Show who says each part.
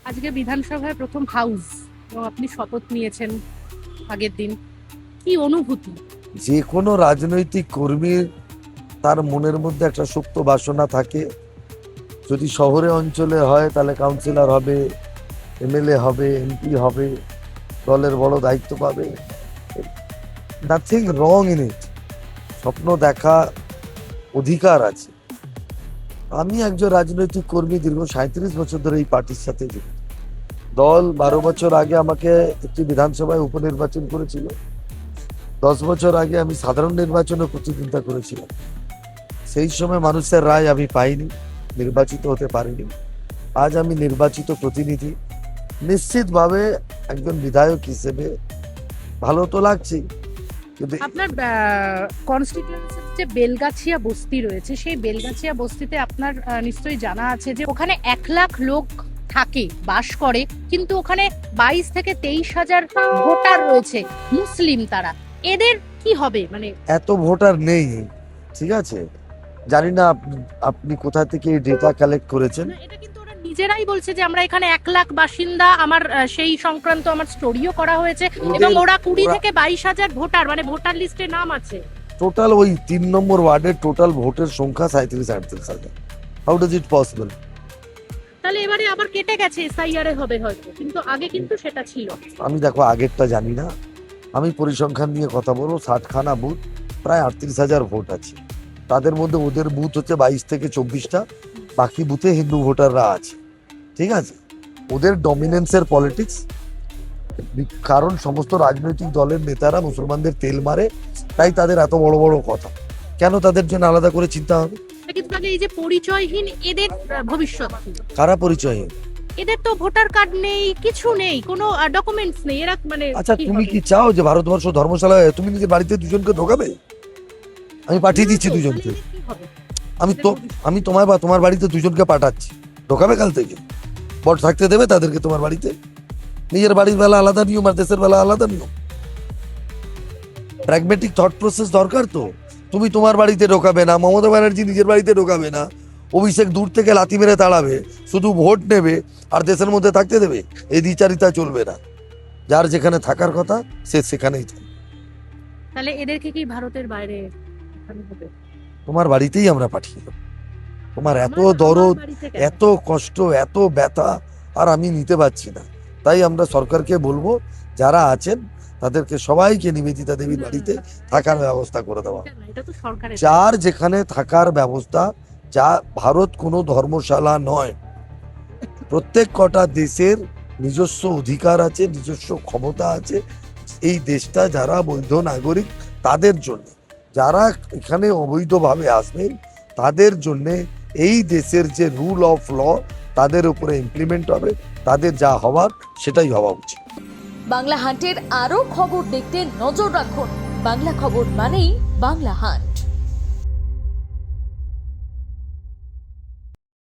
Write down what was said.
Speaker 1: আজকে বিধানসভায় প্রথম হাউস এবং আপনি শপথ নিয়েছেন আগের দিন, কি অনুভূতি?
Speaker 2: যে কোনো রাজনৈতিক কর্মীর তার মনের মধ্যে একটা সুপ্ত বাসনা থাকে। যদি শহরে অঞ্চলে হয় তাহলে কাউন্সিলর হবে, এমএলএ হবে, এমপি হবে, দলের বড় দায়িত্ব পাবে। Nothing wrong in it. স্বপ্ন দেখা অধিকার আছে। আমি একজন রাজনৈতিক কর্মী, দীর্ঘ 37 বছর ধরে এই পার্টির সাথে যুক্ত। দল 12 বছর আগে আমাকে একটি বিধানসভায় উপনির্বাচন করেছিল। 10 বছর আগে আমি সাধারণ নির্বাচনে প্রতিদ্বন্দ্বিতা করেছিলাম। সেই সময় মানুষের রায় আমি পাইনি, নির্বাচিত হতে পারিনি। আজ আমি নির্বাচিত প্রতিনিধি। নিশ্চিতভাবে একজন বিধায়ক হিসেবে ভালো তো লাগছে, কিন্তু
Speaker 1: আপনার কনস্টিটিউয়েন্সির যে বেলগাছিয়া বস্তি রয়েছে, সেই বেলগাছিয়া বস্তিতে আপনার নিশ্চয়ই জানা আছে যে ওখানে 1 লাখ লোক থাকে, বাস করে, কিন্তু ওখানে 22 থেকে 23,000 ভোটার রয়েছে, মুসলিম তারা। এদের কি হবে? মানে
Speaker 2: এত ভোটার নেই, ঠিক আছে? জানি না আপনি কোথা থেকে এই ডেটা কালেক্ট করেছেন।
Speaker 1: না, এটা কিন্তু ওরা নিজেরাই বলছে যে আমরা এখানে 1 লাখ বাসিন্দা। আমার সেই সংক্রান্ত আমার স্টোরিও করা হয়েছে, এবং ওরা 20 থেকে 22,000 ভোটার, মানে ভোটার লিস্টে নাম আছে।
Speaker 2: টোটাল ওই 3 নম্বর ওয়ার্ডের টোটাল ভোটের সংখ্যা 37-38,000। How does it possible?
Speaker 1: তাহলে এবারে আবার কেটে গেছে, এসআইআর এ হবে হয়তো, কিন্তু আগে কিন্তু সেটা ছিল।
Speaker 2: আমি দেখো আগেরটা জানি না, আমি পরিসংখ্যান নিয়ে কথা বলবো। 60খানা বুথ, প্রায় 38,000 ভোট আছে। তাদের মধ্যে ওদের বুথ হচ্ছে 22 থেকে 24টা, বাকি বুথে হিন্দু ভোটাররা আছে, ঠিক আছে? ওদের ডমিনেন্সের পলিটিক্স, কারণ সমস্ত রাজনৈতিক দলের নেতারা মুসলমানদের তেল মারে, তাই তাদের এত বড় বড় কথা। কেন তাদের জন্য আলাদা করে চিন্তা হবে?
Speaker 1: কিন্তু আগে এই যে পরিচয়হীন, এদের ভবিষ্যৎ কি?
Speaker 2: কারা পরিচয়হীন?
Speaker 1: এদের তো ভোটার কার্ড নেই, কিছু নেই, কোনো ডকুমেন্টস নেই, এরা মানে
Speaker 2: আচ্ছা,
Speaker 1: কি
Speaker 2: তুমি
Speaker 1: হবে?
Speaker 2: কি চাও যে ভারতবর্ষ ধর্মশালায় তুমি নিজের বাড়িতে দুজনকে ঢোকাবে? আমি পাঠিয়ে দিচ্ছি
Speaker 1: না তো,
Speaker 2: দুজনকে।
Speaker 1: তাহলে এদের কি হবে?
Speaker 2: আমি তোমার বা তোমার বাড়িতে দুজনকে পাঠাচ্ছি, ঢোকাবে কাল থেকে। ভোট থাকতে দেবে তাদেরকে তোমার বাড়িতে? নিজের বাড়ির বেলা আলাদা নিয়ম আর দেশের বেলা আলাদা নিয়ম। প্র্যাগমেটিক থট প্রসেস দরকার তো। তুমি তোমার বাড়িতে ঢোকাবে না, মমতা ব্যানার্জি নিজের বাড়িতে ঢোকাবে না, অভিষেক দূর থেকে লাথি মেরে তাড়াবে, শুধু ভোট নেবে আর দেশের মধ্যে থাকতে দেবে। এই দ্বিচারিতা চলবে না। যার যেখানে থাকার কথা সে সেখানেই থাকবে।
Speaker 1: তাহলে এদেরকে কি ভারতের বাইরে পাঠানো হবে?
Speaker 2: তোমার বাড়িতেই আমরা পাঠিয়ে দেবো। তোমার এত
Speaker 1: আমার
Speaker 2: দরদ,
Speaker 1: বাড়িতে কেন?
Speaker 2: এত কষ্ট, এত ব্যথা আর আমি নিতে পারছি না। তাই আমরা সরকারকে বলবো, যারা আছেন তাদেরকে সবাইকে নিবেদিতা দেবীর বাড়িতে থাকার ব্যবস্থা করে দেওয়া।
Speaker 1: এটা না, এটা তো সরকারের।
Speaker 2: যার যেখানে থাকার ব্যবস্থা, যা ভারত কোনো ধর্মশালা নয়। প্রত্যেক কটা দেশের নিজস্ব অধিকার আছে, নিজস্ব ক্ষমতা আছে। এই দেশটা যারা বৈধ নাগরিক তাদের জন্য, যারা এখানে অবৈধভাবে আসবেন তাদের জন্য এই দেশের যে রুল অফ ল তাদের উপরে ইমপ্লিমেন্ট হবে। তাদের যা হওয়ার সেটাই হওয়া উচিত।
Speaker 3: বাংলা হান্টের আরও খবর দেখতে নজর রাখুন। বাংলা খবর মানেই বাংলা হান্ট।